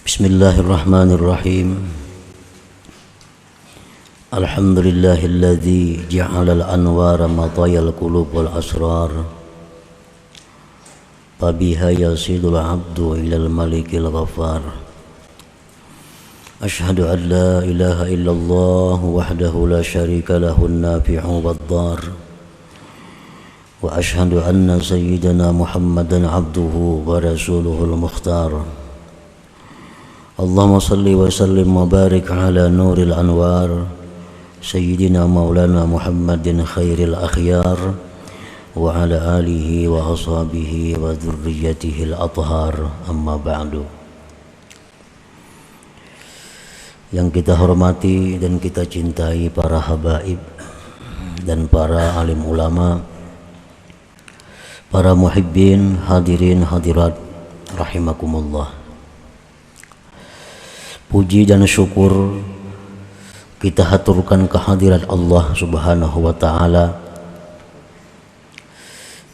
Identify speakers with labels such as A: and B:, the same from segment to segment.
A: Bismillahirrahmanirrahim. Alhamdulillahilladzi ja'alal anwara matayal qulub wal asrar. Fabiha yasidul abdu ilal malikil ghafar. Ashhadu an la ilaha illallah wahdahu la syarika lahun nafi'u wad-dar. Wa ashhadu anna sayyidana Muhammadan abduhu wa rasuluhul mukhtar. Allahumma salli wa sallim wa barik ala nuril anwar Sayyidina maulana Muhammadin khairil akhyar wa ala alihi wa ashabihi wa dhurriyyatihil athhar, amma ba'du. Yang kita hormati dan kita cintai para habaib dan para alim ulama, para muhibbin, hadirin hadirat rahimakumullah. Puji dan syukur kita haturkan kehadirat Allah Subhanahu wa ta'ala,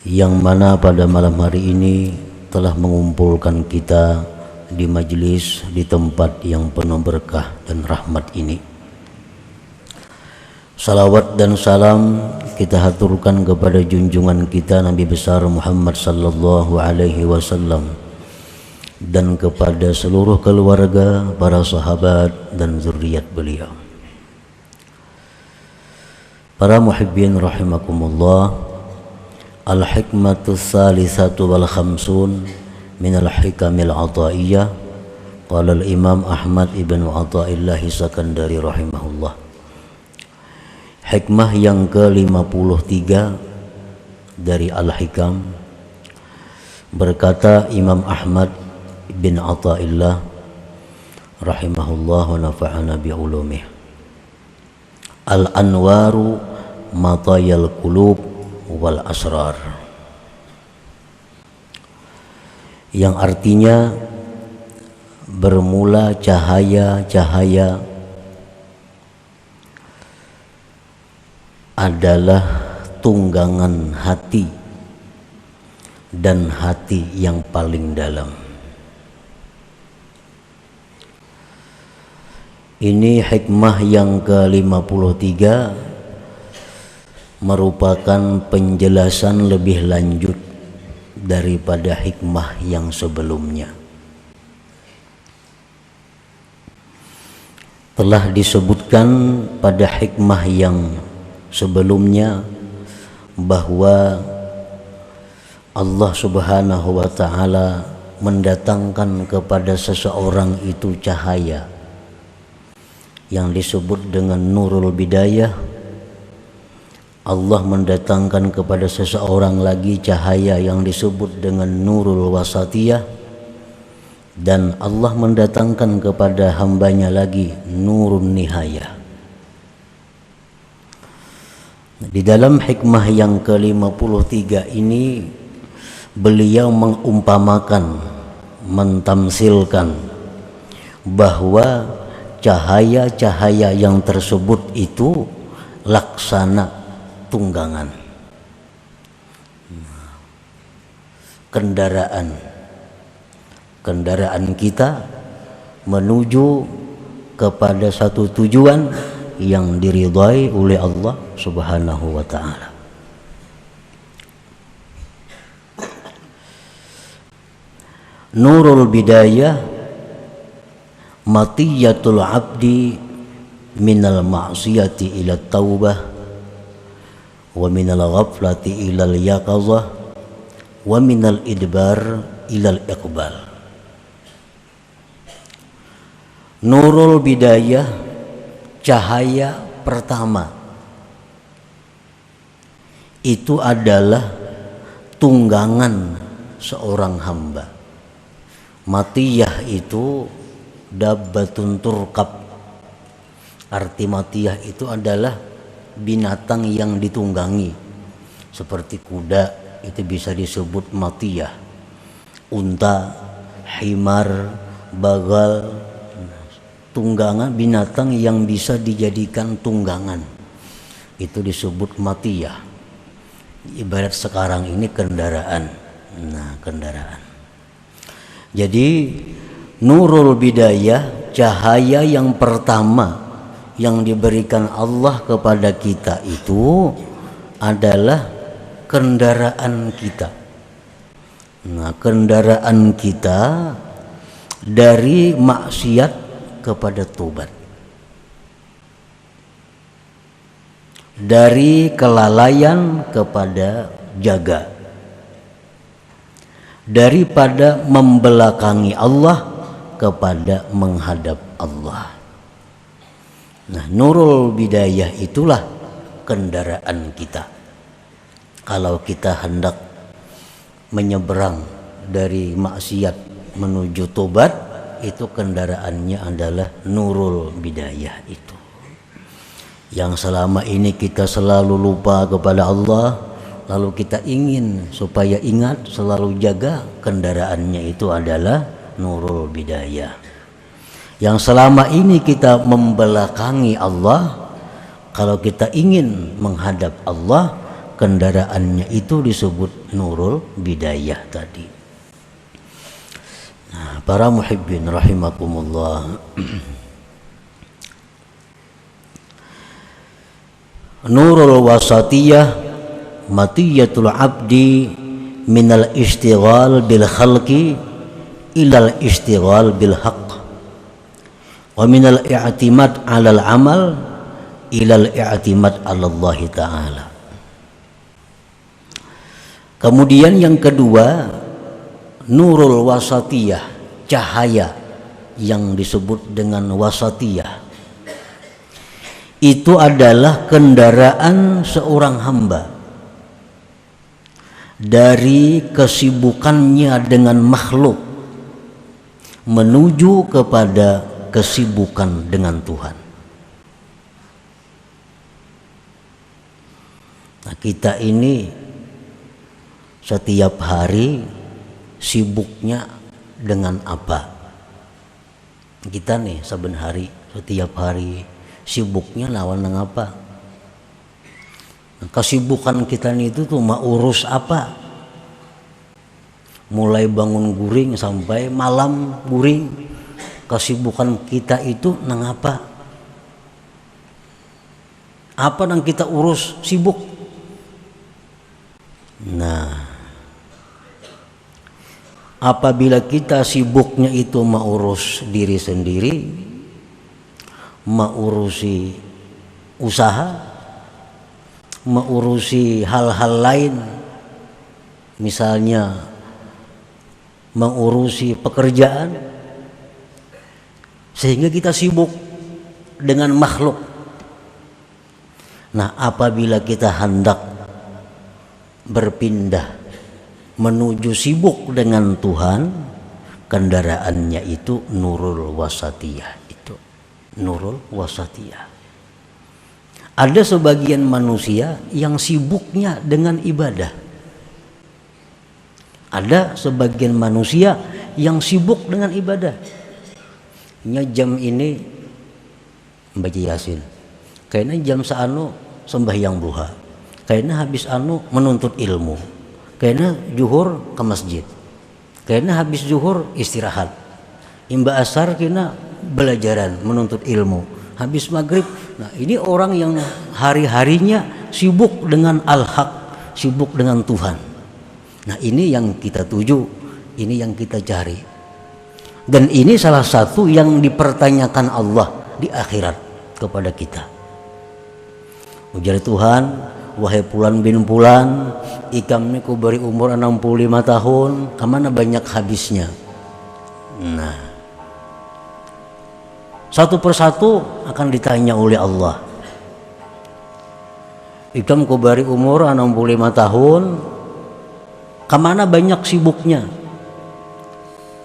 A: yang mana pada malam hari ini telah mengumpulkan kita di majlis, di tempat yang penuh berkah dan rahmat ini. Salawat dan salam kita haturkan kepada junjungan kita Nabi besar Muhammad sallallahu alaihi wasallam dan kepada seluruh keluarga, para sahabat dan zuriat beliau. Para muhibbin rahimakumullah, al-hikmatu tsalitsatu wal khamsun min al-hikamil ataiyah, qala al-imam Ahmad ibn Athaillah Sakandari rahimahullah. Hikmah yang ke-53 dari al-hikam, berkata Imam Ahmad bin Athaillah rahimahullah wa nafa'ana bi ulumih, al-anwaru matayal qulub wal asrar, yang artinya bermula cahaya-cahaya adalah tunggangan hati dan hati yang paling dalam. Ini hikmah yang ke-53 merupakan penjelasan lebih lanjut daripada hikmah yang sebelumnya. Telah disebutkan pada hikmah yang sebelumnya bahwa Allah Subhanahu wa ta'ala mendatangkan kepada seseorang itu cahaya yang disebut dengan nurul bidayah. Allah mendatangkan kepada seseorang lagi cahaya yang disebut dengan nurul wasatiyah, dan Allah mendatangkan kepada hambanya lagi nurun nihayah. Di dalam hikmah yang ke-53 ini beliau mengumpamakan, mentamsilkan bahwa cahaya-cahaya yang tersebut itu laksana tunggangan, kendaraan kita menuju kepada satu tujuan yang diridhai oleh Allah Subhanahu wa ta'ala. Nurul bidayah matiyatul abdi minal ma'siyati ila taubah wa minal ghaflati ilal yaqazah wa minal idbar ilal iqbal. Nurul bidayah, cahaya pertama, itu adalah tunggangan seorang hamba. Matiyah itu dabbatun turkab. Arti matiyah itu adalah binatang yang ditunggangi. Seperti kuda itu bisa disebut matiyah, unta, himar, bagal, tunggangan, binatang yang bisa dijadikan tunggangan, itu disebut matiyah. Ibarat sekarang ini kendaraan. Nah, kendaraan. Jadi Nurul bidayah, cahaya yang pertama yang diberikan Allah kepada kita itu adalah kendaraan kita. Nah, kendaraan kita dari maksiat kepada tobat, dari kelalaian kepada jaga, daripada membelakangi Allah kepada menghadap Allah. Nah, nurul bidayah itulah kendaraan kita. Kalau kita hendak menyeberang dari maksiat menuju tobat, itu kendaraannya adalah nurul bidayah itu. Yang selama ini kita selalu lupa kepada Allah, lalu kita ingin supaya ingat, selalu jaga, kendaraannya itu adalah nurul bidayah. Yang selama ini kita membelakangi Allah, kalau kita ingin menghadap Allah, kendaraannya itu disebut nurul bidayah tadi. Nah, para muhibbin rahimakumullah, nurul wasatiyah matiyatul abdi minal istighal bil khalqi ilal istighal bil haqq wa minal i'timad alal amal ilal i'timad ala Allah ta'ala. Kemudian yang kedua, nurul wasatiyah, cahaya yang disebut dengan wasatiyah, itu adalah kendaraan seorang hamba dari kesibukannya dengan makhluk menuju kepada kesibukan dengan Tuhan. Nah, kita ini setiap hari sibuknya dengan apa? Kita nih saben hari, setiap hari sibuknya lawan dengan apa? Nah, kesibukan kita nih itu tuh mau urus apa? Mulai bangun guring sampai malam guring, kesibukan kita itu nang apa? Apa yang kita urus sibuk? Nah, apabila kita sibuknya itu mengurus diri sendiri, mengurusi usaha, mengurusi hal-hal lain, misalnya mengurusi pekerjaan, sehingga kita sibuk dengan makhluk. Nah, apabila kita hendak berpindah menuju sibuk dengan Tuhan, kendaraannya itu nurul wasatiyah, itu nurul wasatiyah. Ada sebagian manusia yang sibuknya dengan ibadah, ada sebagian manusia yang sibuk dengan ibadah. Jam ini membaca Yasin, kayaknya jam seanu sembahyang duha, kayaknya habis anu menuntut ilmu, kayaknya zuhur ke masjid, kayaknya habis zuhur istirahat, imba asar kena belajaran menuntut ilmu, habis maghrib. Nah, ini orang yang hari-harinya sibuk dengan al-haq, sibuk dengan Tuhan. Nah, ini yang kita tuju, ini yang kita cari, dan ini salah satu yang dipertanyakan Allah di akhirat kepada kita. Ujar Tuhan, wahai Fulan bin Fulan, ikam niku beri umur 65 tahun, kemana banyak habisnya? Nah, satu persatu akan ditanya oleh Allah. Ikam ku beri umur 65 tahun, kemana banyak sibuknya?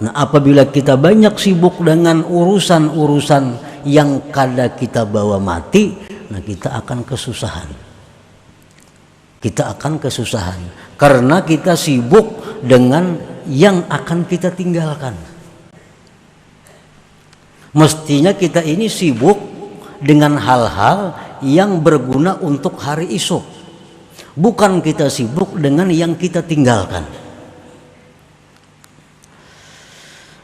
A: Nah, apabila kita banyak sibuk dengan urusan-urusan yang kada kita bawa mati, nah kita akan kesusahan. Kita akan kesusahan karena kita sibuk dengan yang akan kita tinggalkan. Mestinya kita ini sibuk dengan hal-hal yang berguna untuk hari esok, bukan kita sibuk dengan yang kita tinggalkan.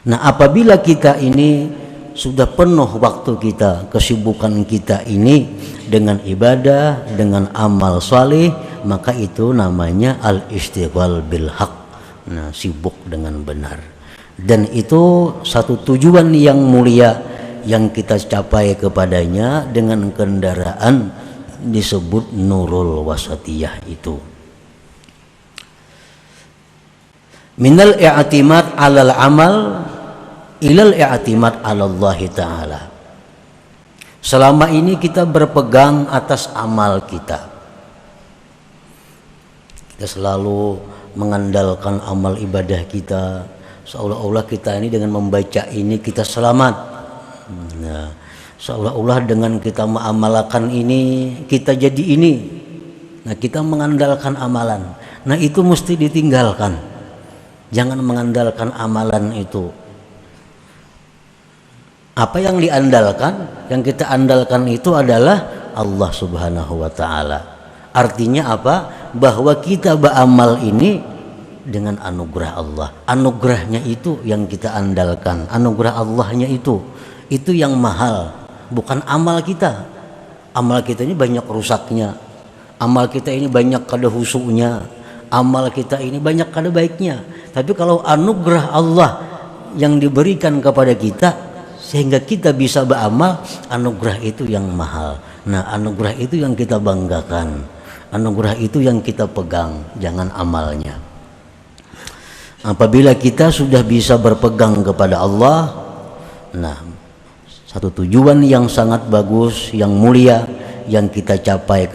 A: Nah, apabila kita ini sudah penuh waktu kita, kesibukan kita ini dengan ibadah, dengan amal saleh, maka itu namanya al-istighfar bil haq. Nah, sibuk dengan benar. Dan itu satu tujuan yang mulia yang kita capai kepadanya dengan kendaraan disebut nurul wasatiyah itu. Minal i'timad 'alal amal ilal i'timad 'ala Allah taala. Selama ini kita berpegang atas amal kita. Kita selalu mengandalkan amal ibadah kita, seolah-olah kita ini dengan membaca ini kita selamat. Nah, seolah-olah dengan kita mengamalkan ini kita jadi ini. Nah, kita mengandalkan amalan. Nah, itu mesti ditinggalkan. Jangan mengandalkan amalan itu. Apa yang diandalkan, yang kita andalkan itu adalah Allah Subhanahu wa taala. Artinya apa? Bahwa kita beramal ini dengan anugerah Allah. Anugerahnya itu yang kita andalkan. Anugerah Allahnya itu yang mahal, bukan amal kita. Amal kita ini banyak rusaknya. Amal kita ini banyak kada husuknya. Amal kita ini banyak kada baiknya. Tapi kalau anugerah Allah yang diberikan kepada kita sehingga kita bisa beramal, anugerah itu yang mahal. Nah, anugerah itu yang kita banggakan. Anugerah itu yang kita pegang, jangan amalnya. Apabila kita sudah bisa berpegang kepada Allah, nah, satu tujuan yang sangat bagus, yang mulia yang kita capai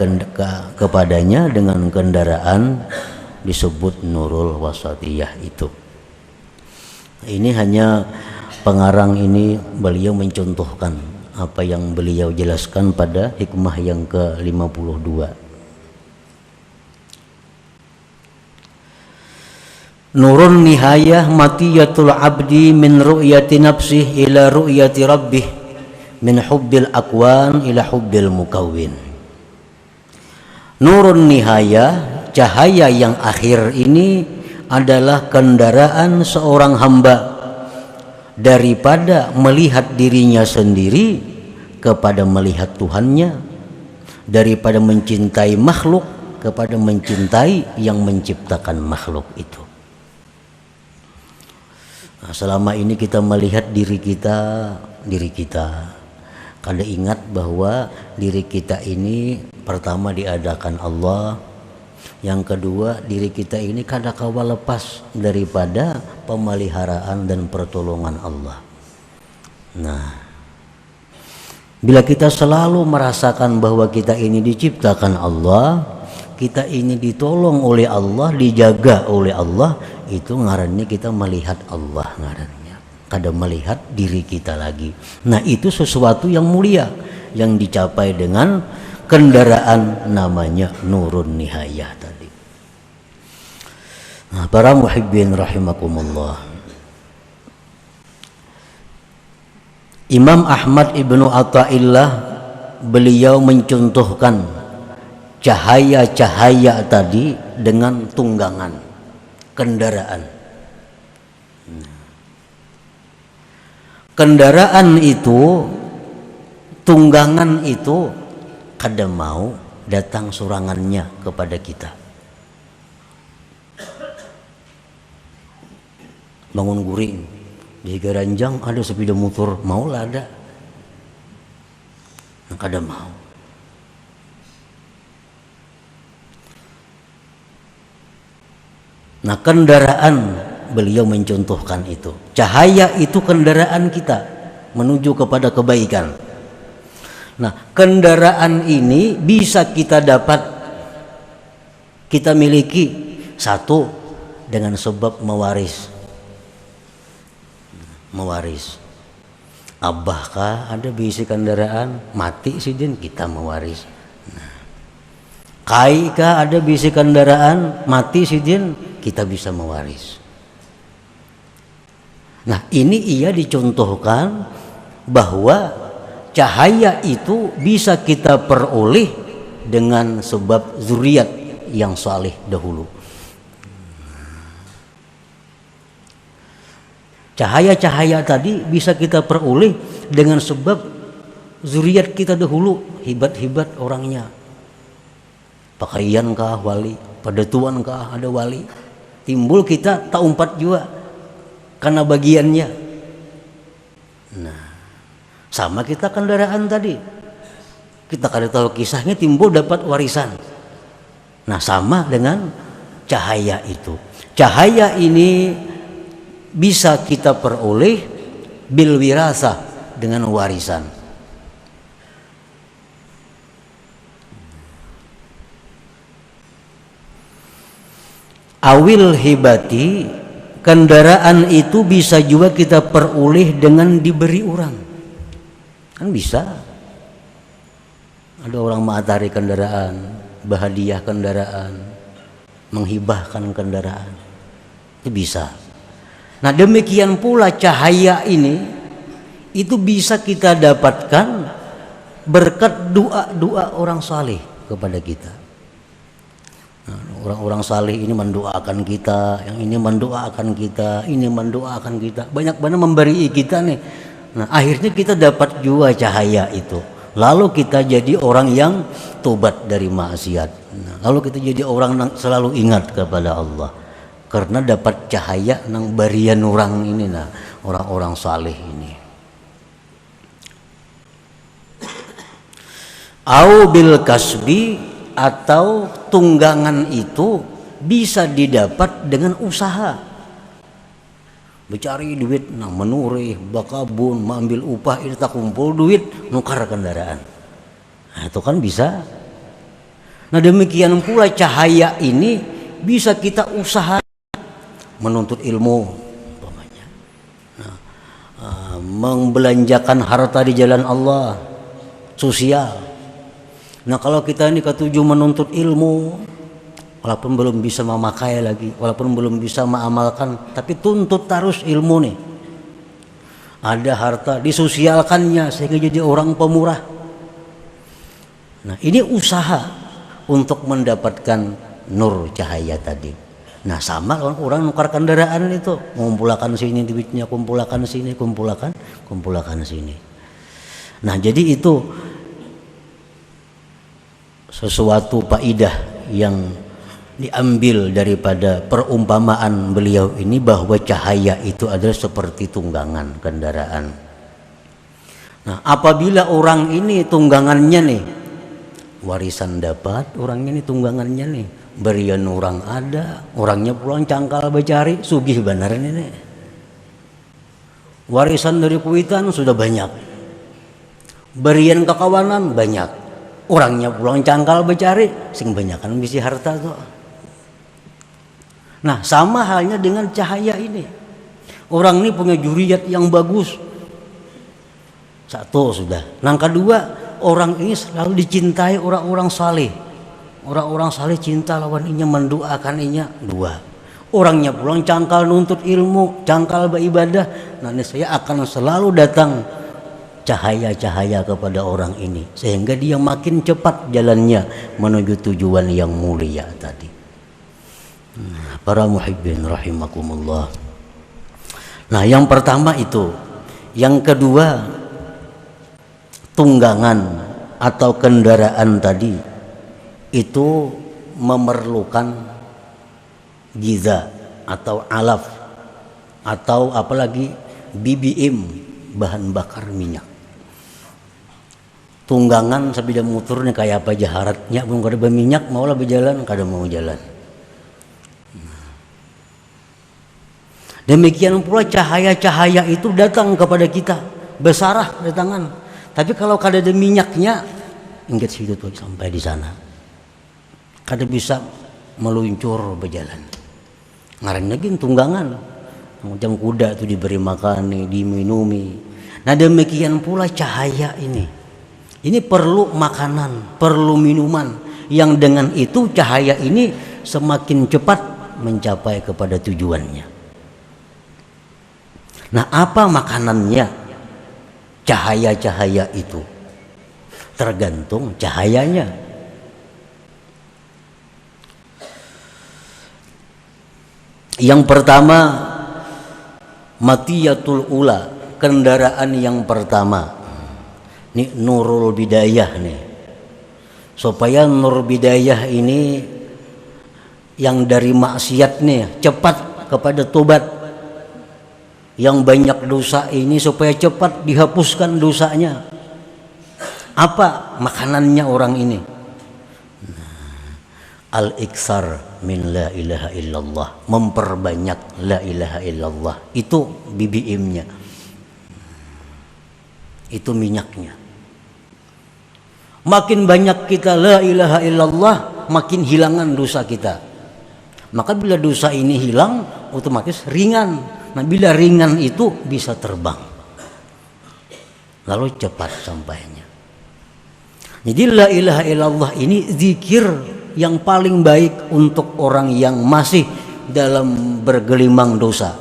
A: kepadanya dengan kendaraan disebut nurul wasatiyah itu. Ini hanya pengarang ini beliau mencontohkan apa yang beliau jelaskan pada hikmah yang ke-52. Nurun nihayah matiyatul abdi min ru'yati nafsih ila ru'yati rabbih min hubbil akwan ila hubbil mukawwin. Nurun nihayah, cahaya yang akhir ini adalah kendaraan seorang hamba daripada melihat dirinya sendiri kepada melihat Tuhannya, daripada mencintai makhluk kepada mencintai yang menciptakan makhluk itu. Nah, selama ini kita melihat diri kita, kada ingat bahwa diri kita ini pertama diadakan Allah. Yang kedua, diri kita ini kada kawa lepas daripada pemeliharaan dan pertolongan Allah. Nah, bila kita selalu merasakan bahwa kita ini diciptakan Allah, kita ini ditolong oleh Allah, dijaga oleh Allah, itu ngarannya kita melihat Allah ngarannya. Kada melihat diri kita lagi. Nah, itu sesuatu yang mulia yang dicapai dengan kendaraan namanya nurun nihayah tadi. Nah, para muhibbin rahimakumullah, Imam Ahmad Ibnu Athaillah beliau mencontohkan cahaya-cahaya tadi dengan tunggangan kendaraan. Kendaraan itu, tunggangan itu kada mau datang surangannya kepada kita. Bangun guring di Garanjang ada sepeda motor, mau lah ada, kada mau. Nah, kendaraan beliau mencontohkan itu. Cahaya itu kendaraan kita menuju kepada kebaikan. Nah, kendaraan ini bisa kita dapat, kita miliki satu dengan sebab mewaris. Abah kah ada bisi kendaraan, mati sidin kita mewaris. Nah, kai kah ada bisi kendaraan, mati sidin kita bisa mewaris. Nah, ini ia dicontohkan bahwa cahaya itu bisa kita peroleh dengan sebab zuriat yang saleh dahulu. Cahaya-cahaya tadi bisa kita peroleh dengan sebab zuriat kita dahulu hebat-hebat orangnya. Pakaian kah wali, padatuan kah ada wali. Timbul kita tak umpat juga karena bagiannya. Nah, sama kita kendaraan tadi. Kita kada tahu kisahnya timbul dapat warisan. Nah, sama dengan cahaya itu. Cahaya ini bisa kita peroleh bil wirasah dengan warisan. Awil hibati, kendaraan itu bisa juga kita peroleh dengan diberi orang. Kan bisa. Ada orang mengantari kendaraan, berhadiah kendaraan, menghibahkan kendaraan. Itu bisa. Nah, demikian pula cahaya ini itu bisa kita dapatkan berkat doa-doa orang saleh kepada kita. Nah, orang-orang saleh ini mendoakan kita, yang ini mendoakan kita, ini mendoakan kita, banyak banget memberi kita nih. Nah, akhirnya kita dapat juga cahaya itu. Lalu kita jadi orang yang tobat dari maksiat. Nah, lalu kita jadi orang yang selalu ingat kepada Allah karena dapat cahaya nang barian orang ini, nah orang-orang saleh ini. Au bil kasbi, atau tunggangan itu bisa didapat dengan usaha. Mencari duit, nah menurih, bakabun, mengambil upah, ini tak kumpul duit, nukar kendaraan. Nah, itu kan bisa. Nah, demikian pula cahaya ini bisa kita usaha menuntut ilmu, umpamanya. Nah, membelanjakan harta di jalan Allah, sosial. Nah, kalau kita ini ketujuh menuntut ilmu, walaupun belum bisa memakai lagi, walaupun belum bisa mengamalkan, tapi tuntut terus ilmu nih. Ada harta disosialkannya sehingga jadi orang pemurah. Nah, ini usaha untuk mendapatkan nur cahaya tadi. Nah, sama orang nukar kendaraan itu, mengumpulkan sini duitnya, kumpulkan sini, kumpulkan sini. Nah, jadi itu sesuatu faidah yang diambil daripada perumpamaan beliau ini, bahwa cahaya itu adalah seperti tunggangan kendaraan. Nah, apabila orang ini tunggangannya nih, warisan dapat, orangnya ini tunggangannya nih, berian orang ada, orangnya pulang cangkal becari, sugih benar ini. Warisan dari kuitan sudah banyak, berian kekawanan banyak, orangnya pulang cangkal becari, sing banyakan bisi harta tuh. Nah, sama halnya dengan cahaya ini. Orang ini punya juriat yang bagus, satu sudah. Yang kedua, orang ini selalu dicintai orang-orang saleh. Orang-orang saleh cinta lawan inya, mendoakan inya. Dua, orangnya pulang cangkal nuntut ilmu, cangkal beribadah. Nah, saya akan selalu datang cahaya-cahaya kepada orang ini, sehingga dia makin cepat jalannya menuju tujuan yang mulia tadi. Para muhibbin rahimakumullah. Nah, yang pertama itu. Yang kedua, tunggangan atau kendaraan tadi itu memerlukan giza atau alaf, atau apalagi BBM, bahan bakar minyak. Tunggangan sabida motornya kayak apa jaharatnya, belum kada berminyak maulah berjalan, kada mau jalan. Demikian pula cahaya-cahaya itu datang kepada kita, besarah datangan. Tapi kalau kada ada minyaknya, ingat situ tuh sampai di sana, kada bisa meluncur berjalan. Ngaran lagi tunggangan, macam kuda itu diberi makan, diminumi. Nah, demikian pula cahaya ini. Ini perlu makanan, perlu minuman, yang dengan itu cahaya ini semakin cepat mencapai kepada tujuannya. Nah, apa makanannya cahaya-cahaya itu? Tergantung cahayanya. Yang pertama, Matiyatul ula, kendaraan yang pertama. Ini nurul bidayah nih. Supaya nur bidayah ini yang dari maksiat nih cepat kepada tobat. Yang banyak dosa ini supaya cepat dihapuskan dosanya. Apa makanannya orang ini? Al-iksar min la ilaha illallah, memperbanyak la ilaha illallah. Itu BBM-nya, itu minyaknya. Makin banyak kita la ilaha illallah, makin hilangan dosa kita. Maka bila dosa ini hilang, otomatis ringan. Nah bila ringan itu bisa terbang, lalu cepat sampainya. Jadi la ilaha illallah ini zikir yang paling baik untuk orang yang masih dalam bergelimang dosa.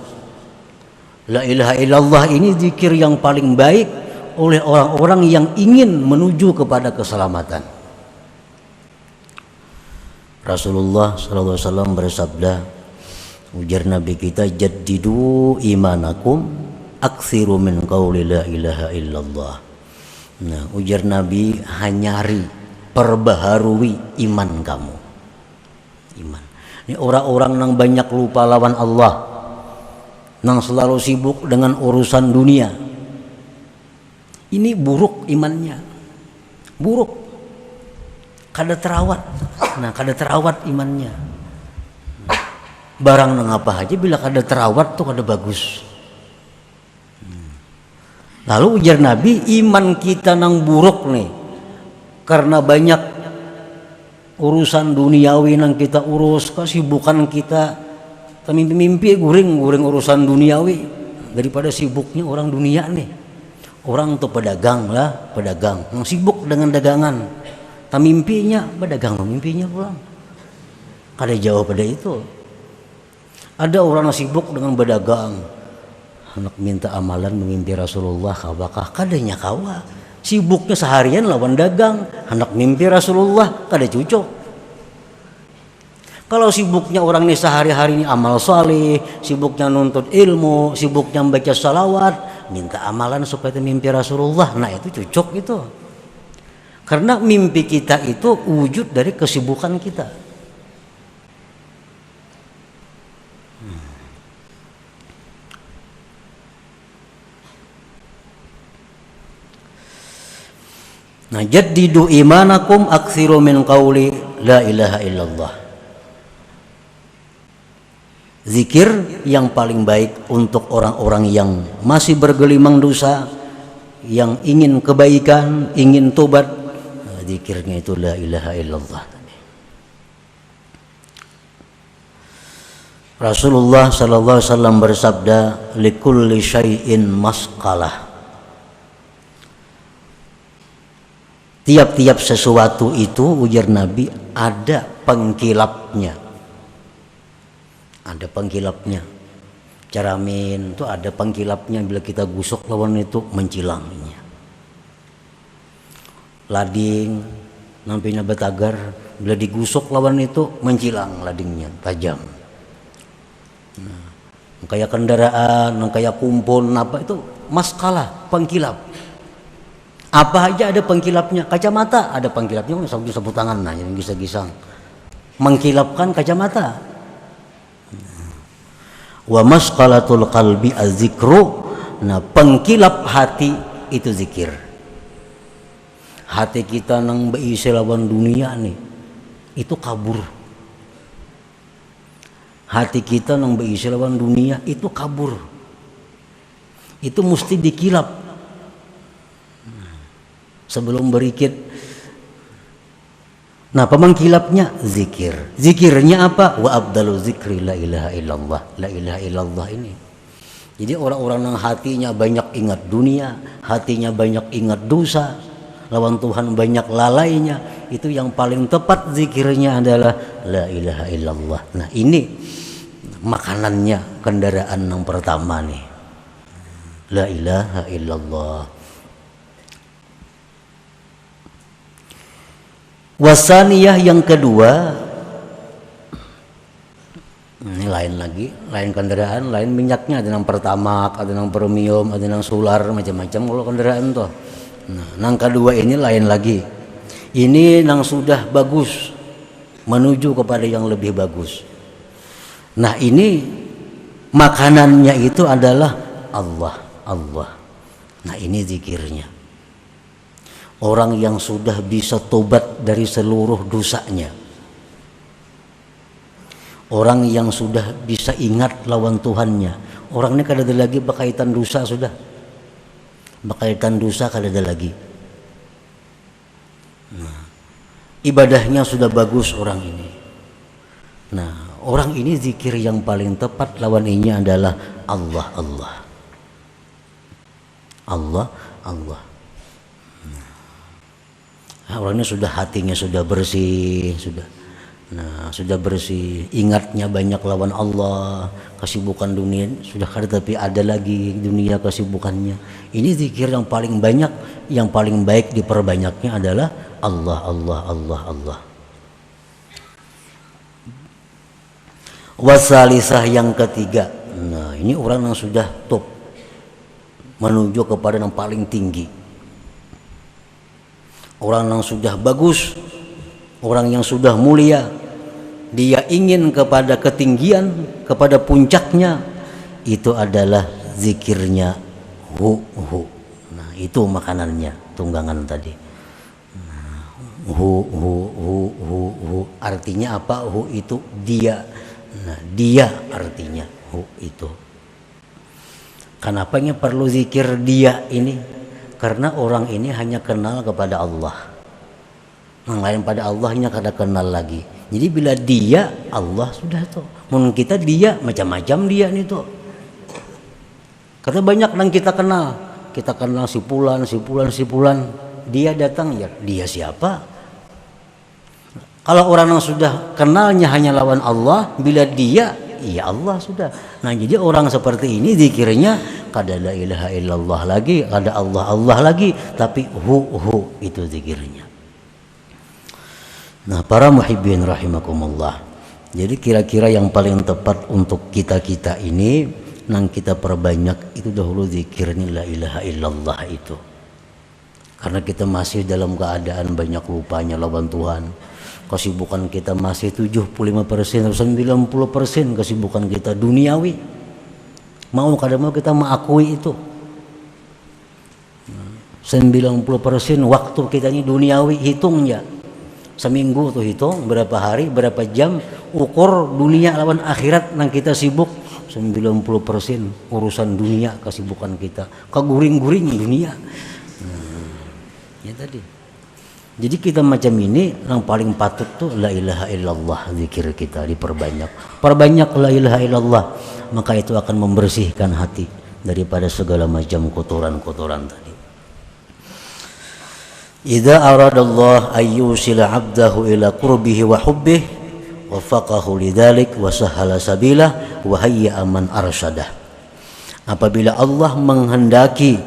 A: La ilaha illallah ini zikir yang paling baik oleh orang-orang yang ingin menuju kepada keselamatan. Rasulullah SAW bersabda, ujar Nabi kita, jaddidu imanakum aksiru min qawli la ilaha illallah. Nah, ujar Nabi, hanyari, perbaharui iman kamu. Iman. Ini orang-orang yang banyak lupa lawan Allah, yang selalu sibuk dengan urusan dunia. Ini buruk imannya, buruk. Kada terawat. Nah, kada terawat imannya. Barang nang apa aja bila kada terawat tuh kada bagus. Lalu ujar Nabi, iman kita nang buruk nih karena banyak urusan duniawi nang kita urus, kesibukan kita, mimpi-mimpi guring urusan duniawi daripada sibuknya orang dunia nih. Orang tuh pedagang lah, pedagang yang sibuk dengan dagangan, mimpinya pedagang, mimpinya pulang. Kada jauh pada itu. Ada orang yang sibuk dengan berdagang, hendak minta amalan memimpi Rasulullah, kawakah kadanya kawa. Sibuknya seharian lawan dagang, hendak mimpi Rasulullah, kada cocok. Kalau sibuknya orang ini sehari-hari ini amal saleh, sibuknya nuntut ilmu, sibuknya membaca salawat, minta amalan supaya mimpi Rasulullah, nah itu cocok itu. Karena mimpi kita itu wujud dari kesibukan kita. Nah, jaddidu imanakum aksiru min qawli la ilaha illallah. Zikir yang paling baik untuk orang-orang yang masih bergelimang dosa, yang ingin kebaikan, ingin tobat, zikirnya itu la ilaha illallah. Rasulullah sallallahu alaihi wasallam bersabda, likulli syai'in masqalah. Tiap-tiap sesuatu itu, ujar Nabi, ada pengkilapnya. Ada pengkilapnya. Caramin itu ada pengkilapnya, bila kita gusok lawan itu mencilangnya. Lading nampinya betagar, bila digusok lawan itu mencilang ladingnya, tajam. Nah, kayak kendaraan, kayak kumpul, apa itu maskalah, pengkilap. Apa aja ada pengkilapnya. Kacamata ada pengkilapnya, sampai sapu tangan, nah yang gisang-gisang mengkilapkan kacamata. Wa masqalatul qalbi az-zikru. Nah, pengkilap hati itu zikir. Hati kita nang beisi lawan dunia nih, itu kabur. Hati kita nang beisi lawan dunia itu kabur. Itu mesti dikilap sebelum berikit. Nah, pemangkilapnya zikir. Zikirnya apa? Wa abdalu zikri la ilaha illallah. La ilaha illallah ini. Jadi orang-orang yang hatinya banyak ingat dunia, hatinya banyak ingat dosa, lawan Tuhan banyak lalainya, itu yang paling tepat zikirnya adalah la ilaha illallah. Nah, ini makanannya, kendaraan yang pertama nih. La ilaha illallah. Wasaniyah yang kedua, Ini lain lagi, lain kendaraan, lain minyaknya, ada yang pertamak, ada yang premium, ada yang solar, macam-macam kalau kendaraan tuh. Nah, yang kedua ini lain lagi. Ini yang sudah bagus menuju kepada yang lebih bagus. Nah, ini makanannya itu adalah Allah, Allah. Nah, ini zikirnya. Orang yang sudah bisa tobat dari seluruh dosanya. Orang yang sudah bisa ingat lawan Tuhannya. Orang ini kada ada lagi berkaitan dosa sudah. Berkaitan dosa kada ada lagi. Nah, ibadahnya sudah bagus orang ini. Nah, orang ini zikir yang paling tepat lawan ini adalah Allah, Allah. Allah, Allah. Nah, orang ini sudah hatinya sudah bersih, sudah. Nah, sudah bersih, ingatnya banyak lawan Allah, kesibukan dunia sudah kada tapi ada lagi dunia kesibukannya. Ini zikir yang paling banyak, yang paling baik diperbanyaknya adalah Allah, Allah, Allah, Allah. Wasalisah yang ketiga. Nah, ini orang yang sudah top menuju kepada yang paling tinggi. Orang yang sudah bagus, orang yang sudah mulia, dia ingin kepada ketinggian, kepada puncaknya, itu adalah zikirnya hu. Nah, itu makanannya, tunggangan tadi. Nah, hu. Artinya apa? Hu itu dia. Nah, dia artinya hu itu. Kenapanya perlu zikir dia ini? Karena orang ini hanya kenal kepada Allah. Yang lain pada Allahnya kada kenal lagi. Jadi bila dia Allah sudah tuh. Mun kita dia macam-macam dia nih tuh. Karena banyak yang kita kenal. Kita kenal si Fulan. Dia datang ya, dia siapa? Kalau orang yang sudah kenalnya hanya lawan Allah, bila dia iya Allah sudah. Nah, jadi orang seperti ini zikirnya kada la ilaha illallah lagi, kada Allah Allah lagi, tapi hu itu zikirnya. Nah, para muhibbin rahimakumullah. Jadi kira-kira yang paling tepat untuk kita-kita ini nang kita perbanyak itu dahulu zikirnya la ilaha illallah itu. Karena kita masih dalam keadaan banyak lupanya lawan Tuhan. Kesibukan kita masih 75% atau 90% kesibukan kita duniawi. Mau kada mau kita mengakui itu. 90% waktu kita ini duniawi, hitungnya. Seminggu tuh hitung berapa hari, berapa jam, ukur dunia lawan akhirat yang kita sibuk. 90% urusan dunia kesibukan kita, keguring-guring dunia. Ya tadi. Jadi kita macam ini yang paling patut tuh la ilaha illallah, zikir kita diperbanyak. Perbanyak la ilaha illallah, maka itu akan membersihkan hati daripada segala macam kotoran-kotoran tadi. Idza aradallah ayyusila 'abdahu ila qurbihi wa hubbihi wafaqahu lidzalik wa sahala sabilah wa hayya man arsyadah. Apabila Allah menghendaki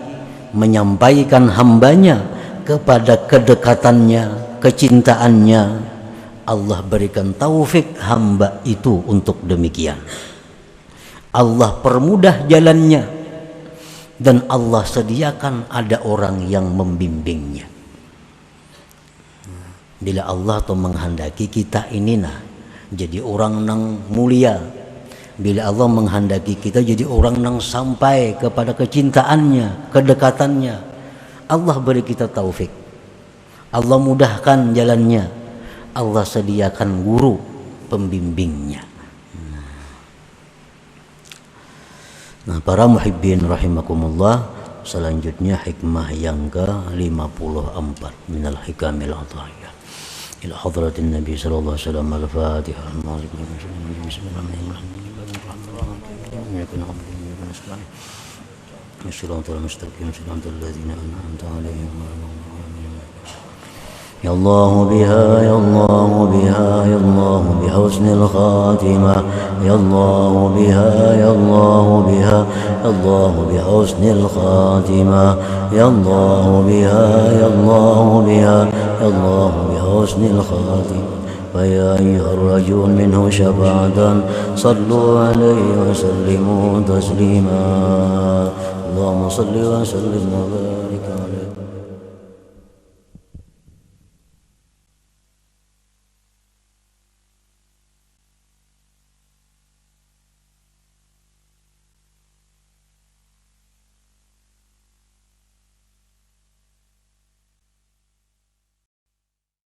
A: menyampaikan hambanya kepada kedekatannya, kecintaannya, Allah berikan taufik hamba itu untuk demikian. Allah permudah jalannya dan Allah sediakan ada orang yang membimbingnya. Bila Allah tuh menghendaki kita ini jadi orang nang mulia, bila Allah menghendaki kita jadi orang nang sampai kepada kecintaannya, kedekatannya, Allah beri kita taufik, Allah mudahkan jalannya, Allah sediakan guru pembimbingnya. Nah, para muhibbin rahimakumullah, selanjutnya hikmah yang ke-54 minal hikamil adhiyah ila hadratin Nabi sallallahu alaihi wasallam. Al-Fatihah. يا الله بها يا الله بها يا الله بحسن الخاتمة يا الله بها يا الله بها يا الله بحسن الخاتمة يا الله بها يا الله بها يا الله بحسن الخاتمة فيا أيها الرجل منه شفاعة صلوا عليه وسلموا تسليما اللهم صل وسلم وبارك عليه